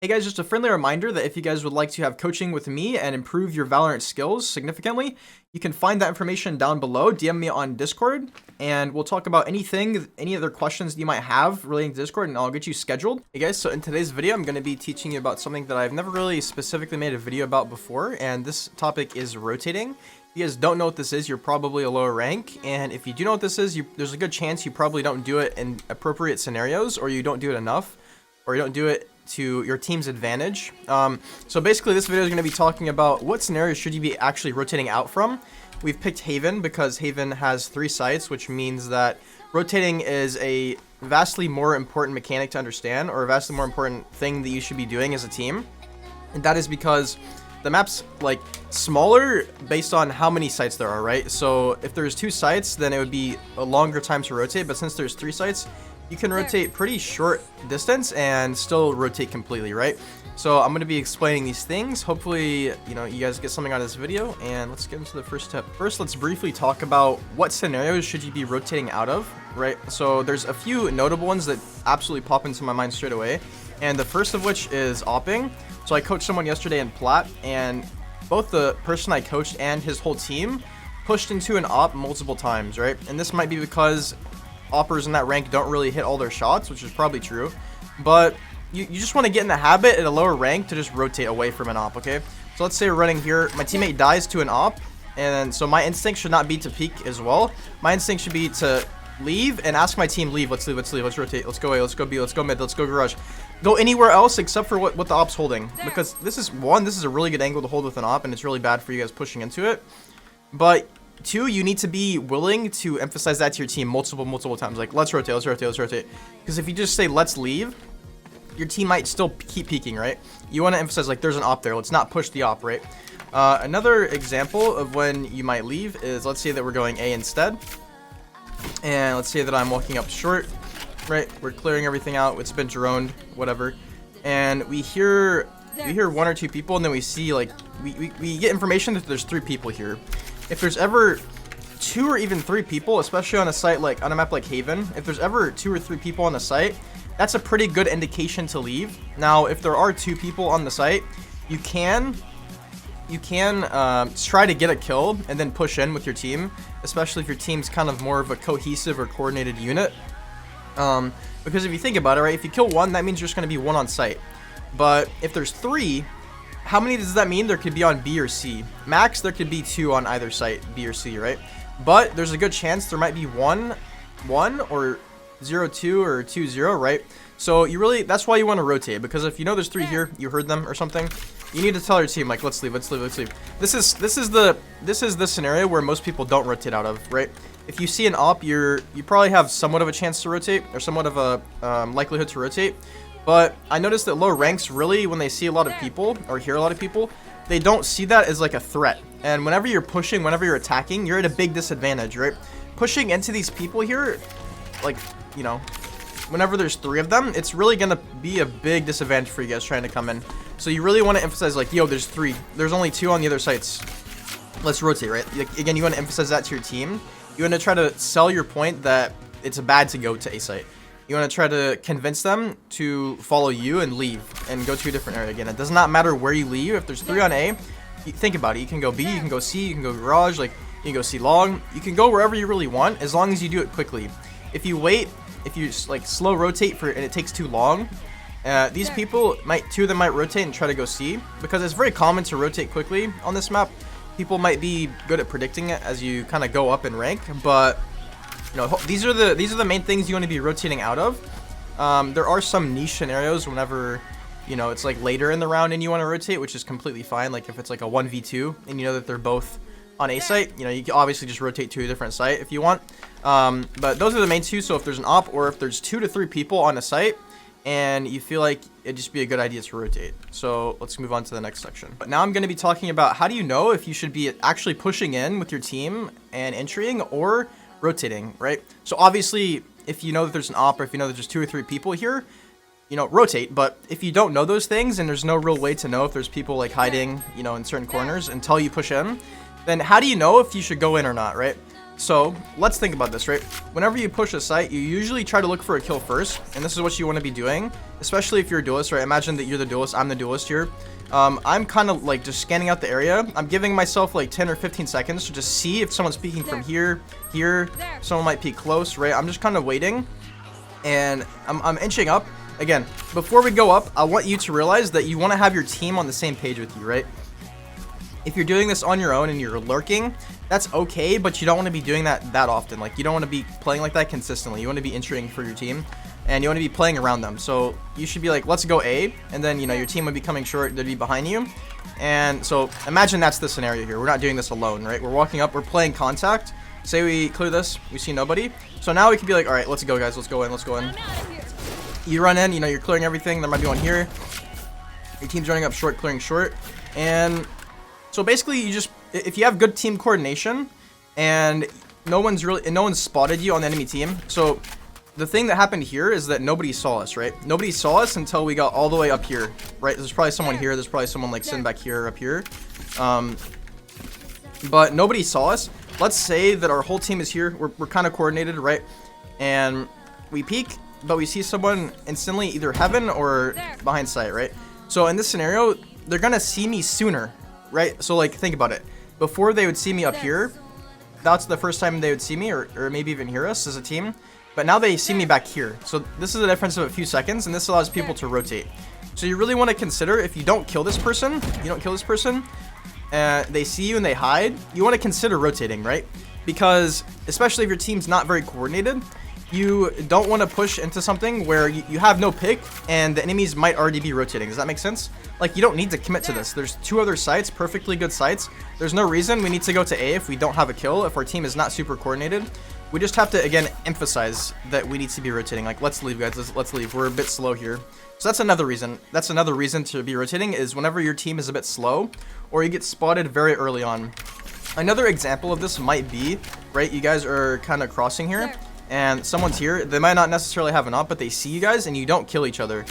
Hey guys, just a friendly reminder that if you guys would like to have coaching with me and improve your Valorant skills significantly, you can find that information down below. DM me on Discord, and we'll talk about any other questions you might have relating to Discord, and I'll get you scheduled. Hey guys, so in today's video, I'm going to be teaching you about something that I've never really specifically made a video about before, and this topic is rotating. If you guys don't know what this is, you're probably a lower rank, and if you do know what this is, there's a good chance you probably don't do it in appropriate scenarios, or you don't do it enough, or you don't do it to your team's advantage. So basically this video is going to be talking about what scenarios should you be actually rotating out from. We've picked Haven because Haven has 3 sites, which means that rotating is a vastly more important mechanic to understand, or a vastly more important thing that you should be doing as a team. And that is because the map's like smaller based on how many sites there are, right? So if there's 2 sites, then it would be a longer time to rotate, but since there's 3 sites, you can rotate pretty short distance and still rotate completely, right? So I'm going to be explaining these things. Hopefully, you guys get something out of this video, and let's get into the first step. First, let's briefly talk about what scenarios should you be rotating out of, right? So there's a few notable ones that absolutely pop into my mind straight away, and the first of which is opping. So I coached someone yesterday in Plat, and both the person I coached and his whole team pushed into an op multiple times, right? And this might be because oppers in that rank don't really hit all their shots, which is probably true, but you just want to get in the habit at a lower rank to just rotate away from an op, okay? So let's say we're running here, my teammate dies to an op, and so my instinct should not be to peek as well. My instinct should be to leave and ask my team, leave, let's rotate, let's go A, let's go B, let's go mid, let's go garage. Go anywhere else except for what the op's holding, because this is a really good angle to hold with an op, and it's really bad for you guys pushing into it. But 2, you need to be willing to emphasize that to your team multiple times. Like, let's rotate. Because if you just say, let's leave, your team might still keep peeking, right? You want to emphasize, like, there's an op there. Let's not push the op, right? Another example of when you might leave is, let's say that we're going A instead. And let's say that I'm walking up short, right? We're clearing everything out. It's been droned, whatever. And we hear 1 or 2 people, and then we see, like, we get information that there's 3 people here. If there's ever 2 or even 3 people, especially on a map like Haven, if there's ever 2 or 3 people on the site, that's a pretty good indication to leave. Now, if there are 2 people on the site, you can try to get a kill and then push in with your team, especially if your team's kind of more of a cohesive or coordinated unit. Because if you think about it, right, if you kill 1, that means there's going to be 1 on site. But if there's 3, how many does that mean there could be on B or C? Max, there could be 2 on either site, B or C, right? But there's a good chance there might be 1 or 0-2 or 2-0, right? So that's why you want to rotate, because if you know there's 3 here, you heard them or something, you need to tell your team, like, let's leave. This is the scenario where most people don't rotate out of, right? If you see an op, you probably have somewhat of a chance to rotate, or somewhat of a likelihood to rotate. But I noticed that low ranks, really, when they see a lot of people or hear a lot of people, they don't see that as like a threat. And whenever you're pushing, whenever you're attacking, you're at a big disadvantage, right? Pushing into these people here, like, whenever there's 3 of them, it's really gonna be a big disadvantage for you guys trying to come in. So you really want to emphasize, like, yo, there's 3. There's only 2 on the other sites. Let's rotate, right? Like, again, you want to emphasize that to your team. You want to try to sell your point that it's bad to go to A site. You want to try to convince them to follow you and leave and go to a different area. Again, it does not matter where you leave. If there's 3 on A, think about it. You can go B, you can go C, you can go garage, like, you can go C long. You can go wherever you really want, as long as you do it quickly. If you wait, if you like slow rotate and it takes too long, these people 2 of them might rotate and try to go C, because it's very common to rotate quickly on this map. People might be good at predicting it as you kind of go up in rank, but these are the main things you want to be rotating out of. There are some niche scenarios whenever, it's like later in the round and you want to rotate, which is completely fine. Like if it's like a 1v2 and you know that they're both on A site, you can obviously just rotate to a different site if you want. But those are the main 2. So if there's an op, or if there's 2 to 3 people on a site and you feel like it'd just be a good idea to rotate. So let's move on to the next section. But now I'm going to be talking about how do you know if you should be actually pushing in with your team and entering, or rotating, right? So obviously, if you know that there's an op, or if you know that there's 2 or 3 people here, rotate. But if you don't know those things, and there's no real way to know if there's people like hiding, in certain corners until you push in, then how do you know if you should go in or not, right? So let's think about this, right? Whenever you push a site, you usually try to look for a kill first, and this is what you want to be doing, especially if you're a duelist, right? Imagine that you're the duelist, I'm the duelist here. I'm kind of like just scanning out the area. I'm giving myself like 10 or 15 seconds to just see if someone's peeking from here, someone might peek close, right? I'm just kind of waiting, and I'm inching up. Again, before we go up, I want you to realize that you want to have your team on the same page with you, right? If you're doing this on your own and you're lurking, that's okay, but you don't want to be doing that often. Like, you don't want to be playing like that consistently. You want to be entering for your team, and you want to be playing around them. So you should be like, let's go A, and then, you know, your team would be coming short, they'd be behind you. And so imagine that's the scenario here. We're not doing this alone, right? We're walking up, we're playing contact. Say we clear this, we see nobody. So now we can be like, all right, let's go, guys, let's go in. You run in, you know, you're clearing everything. There might be one here. Your team's running up short, clearing short. And so basically, you just, if you have good team coordination and no one's spotted you on the enemy team. So the thing that happened here is that nobody saw us, right? Nobody saw us until we got all the way up here, right? There's probably someone here. There's probably someone like sitting back here, up here. But nobody saw us. Let's say that our whole team is here. We're kind of coordinated, right? And we peek, but we see someone instantly either heaven or behind sight, right? So in this scenario, they're gonna see me sooner, right? So like, think about it. Before they would see me up here, that's the first time they would see me, or maybe even hear us as a team. But now they see me back here. So this is a difference of a few seconds, and this allows people to rotate. So you really want to consider, if you don't kill this person, they see you and they hide, you want to consider rotating, right? Because especially if your team's not very coordinated, you don't want to push into something where you have no pick and the enemies might already be rotating. Does that make sense? Like, you don't need to commit to this. There's 2 other sites, perfectly good sites. There's no reason we need to go to A if we don't have a kill, if our team is not super coordinated. We just have to, again, emphasize that we need to be rotating. Like, let's leave, guys. Let's leave. We're a bit slow here. So that's another reason. That's another reason to be rotating, is whenever your team is a bit slow or you get spotted very early on. Another example of this might be, right, you guys are kind of crossing here. And someone's here. They might not necessarily have an op, but they see you guys and you don't kill each other.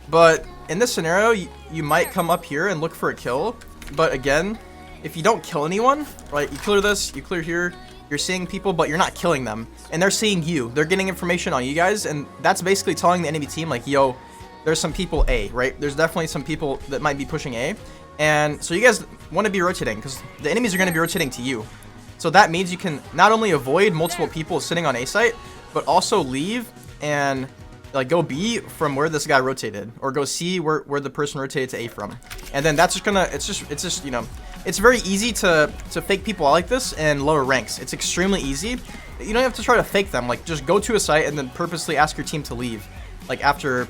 But in this scenario, you might come up here and look for a kill. But again, if you don't kill anyone, right, you clear this, you clear here, you're seeing people, but you're not killing them. And they're seeing you. They're getting information on you guys. And that's basically telling the enemy team, like, yo, there's some people A, right? There's definitely some people that might be pushing A. And so you guys want to be rotating, because the enemies are going to be rotating to you. So that means you can not only avoid multiple people sitting on A site, but also leave and like go B from where this guy rotated, or go C where the person rotated to A from. And then that's just gonna, it's just, you know, it's very easy to fake people out like this in lower ranks. It's extremely easy. You don't have to try to fake them. Like, just go to a site and then purposely ask your team to leave. Like, after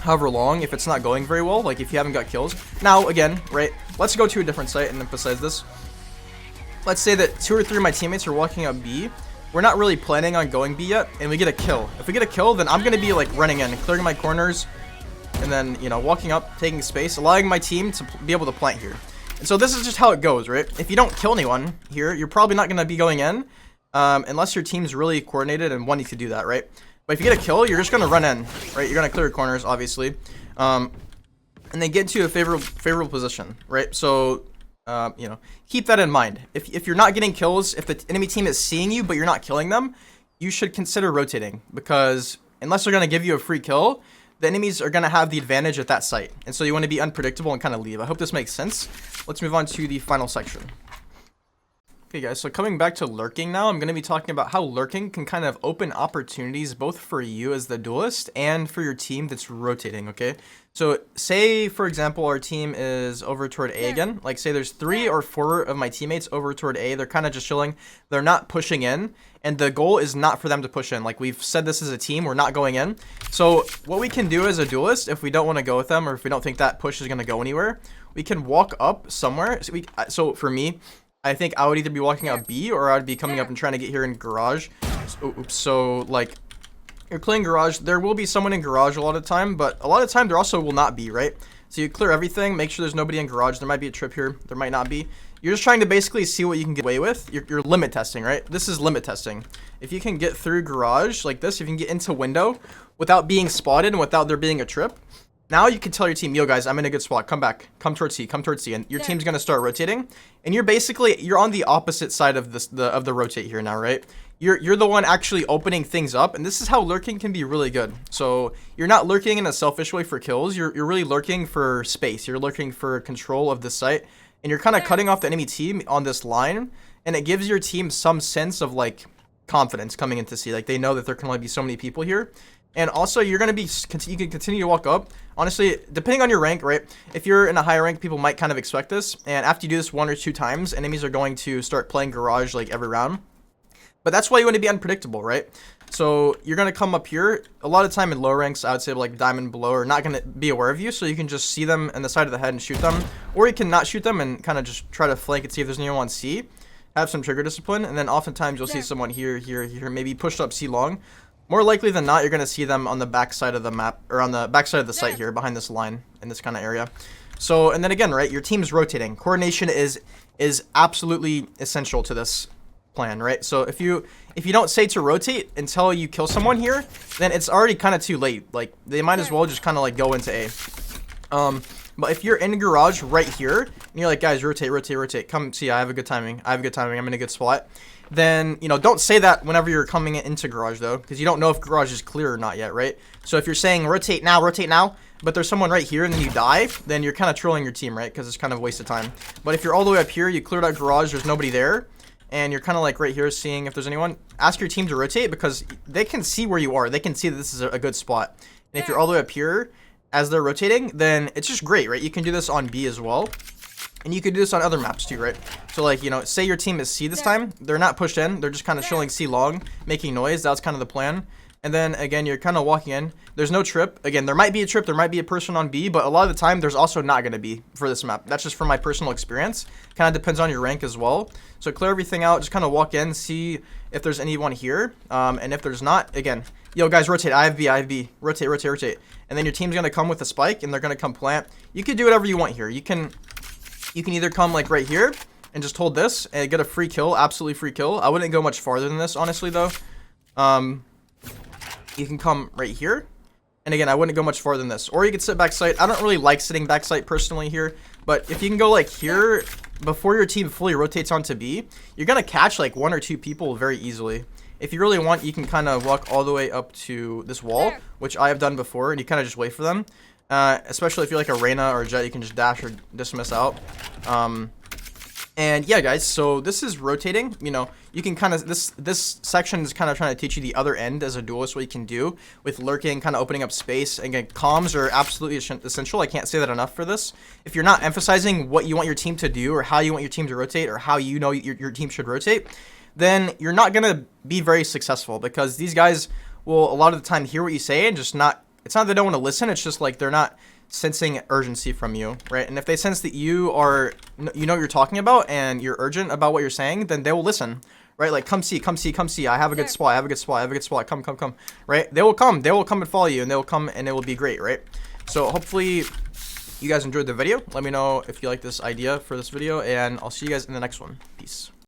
however long, if it's not going very well, like if you haven't got kills. Now, again, right, let's go to a different site and emphasize this. Let's say that 2 or 3 of my teammates are walking up B. We're not really planning on going B yet, and we get a kill. If we get a kill, then I'm going to be like running in, clearing my corners, and then, you know, walking up, taking space, allowing my team to be able to plant here. And so this is just how it goes, right? If you don't kill anyone here, you're probably not going to be going in, unless your team's really coordinated and wanting to do that, right? But if you get a kill, you're just going to run in, right? You're going to clear corners, obviously, and then get into a favorable position, right? So, you know, keep that in mind. If you're not getting kills, if the enemy team is seeing you but you're not killing them, you should consider rotating, because unless they're going to give you a free kill, the enemies are going to have the advantage at that site. And so you want to be unpredictable and kind of leave. I hope this makes sense. Let's move on to the final section. Okay, guys, so coming back to lurking now, I'm going to be talking about how lurking can kind of open opportunities both for you as the duelist and for your team that's rotating, okay? So say, for example, our team is over toward A again. Like, say there's 3 or 4 of my teammates over toward A. They're kind of just chilling. They're not pushing in, and the goal is not for them to push in. Like, we've said this as a team. We're not going in. So what we can do as a duelist, if we don't want to go with them, or if we don't think that push is going to go anywhere, we can walk up somewhere. So for me, I think I would either be walking up B, or I would be coming up and trying to get here in garage. So like, you're clearing garage. There will be someone in garage a lot of the time, but a lot of the time there also will not be, right? So you clear everything, make sure there's nobody in garage. There might be a trip here. There might not be. You're just trying to basically see what you can get away with. You're limit testing, right? This is limit testing. If you can get through garage like this, if you can get into window without being spotted and without there being a trip, Now you can tell your team, yo guys, I'm in a good spot. Come back. Come towards C. Come towards C. And your team's gonna start rotating. And you're on the opposite side of the rotate here now, right? You're the one actually opening things up, and this is how lurking can be really good. So you're not lurking in a selfish way for kills. You're really lurking for space. You're lurking for control of the site, and you're kind of cutting off the enemy team on this line, and it gives your team some sense of like confidence coming into C. Like they know that there can only be so many people here. And also, you're going to be, you can continue to walk up. Honestly, depending on your rank, right? If you're in a higher rank, people might kind of expect this. And after you do this 1 or 2 times, enemies are going to start playing Garage like every round. But that's why you want to be unpredictable, right? So you're going to come up here. A lot of time in low ranks, I would say like diamond below, are not going to be aware of you. So you can just see them in the side of the head and shoot them. Or you can not shoot them and kind of just try to flank and see if there's anyone on C. Have some trigger discipline. And then oftentimes you'll see someone here, maybe pushed up C long. More likely than not, you're going to see them on the back side of the map, or on the back side of the site here, behind this line, in this kind of area. So, and then again, right, your team's rotating. Coordination is absolutely essential to this plan, right? So if you don't say to rotate until you kill someone here, then it's already kind of too late. Like, they might as well just kind of like go into A. But if you're in Garage right here, and you're like, guys, rotate, come see, I have a good timing, I'm in a good spot. Then, you know, don't say that whenever you're coming into Garage, though, because you don't know if Garage is clear or not yet, right? So if you're saying rotate now, but there's someone right here and then you die, then you're kind of trolling your team, right? Because it's kind of a waste of time. But if you're all the way up here, you cleared out Garage, there's nobody there, and you're kind of like right here seeing if there's anyone, ask your team to rotate because they can see where you are. They can see that this is a good spot. And if you're all the way up here as they're rotating, then it's just great, right? You can do this on B as well. And you could do this on other maps too, right? So like, you know, say your team is C this time. They're not pushed in. They're just kind of chilling C long, making noise. That's kind of the plan. And then again, you're kind of walking in. There's no trip. Again, there might be a trip. There might be a person on B, but a lot of the time there's also not going to be for this map. That's just from my personal experience. Kind of depends on your rank as well. So clear everything out. Just kind of walk in, see if there's anyone here. And if there's not, again, yo guys, rotate. I have B. Rotate. And then your team's going to come with a spike and they're going to come plant. You can do whatever you want here. You can either come like right here and just hold this and get a free kill, absolutely free kill. I wouldn't go much farther than this, honestly, though. You can come right here. And again, I wouldn't go much farther than this. Or you could sit backside. I don't really like sitting backside personally here. But if you can go like here before your team fully rotates onto B, you're going to catch like 1 or 2 people very easily. If you really want, you can kind of walk all the way up to this wall, which I have done before. And you kind of just wait for them. Especially if you're like a Reyna or a Jet, you can just dash or dismiss out. And yeah, guys, so this is rotating. You know, you can kind of, this section is kind of trying to teach you the other end as a duelist, what you can do with lurking, kind of opening up space. Again, comms are absolutely essential. I can't say that enough for this. If you're not emphasizing what you want your team to do or how you want your team to rotate or how you know your team should rotate, then you're not going to be very successful because these guys will a lot of the time hear what you say and just not, it's not that they don't want to listen, it's just like they're not sensing urgency from you, right? And if they sense that you know what you're talking about and you're urgent about what you're saying, then they will listen, right? Like, come see, I have a good spot, come, right? They will come and follow you, and they will come and it will be great, right? So hopefully you guys enjoyed the video. Let me know if you like this idea for this video, and I'll see you guys in the next one. Peace.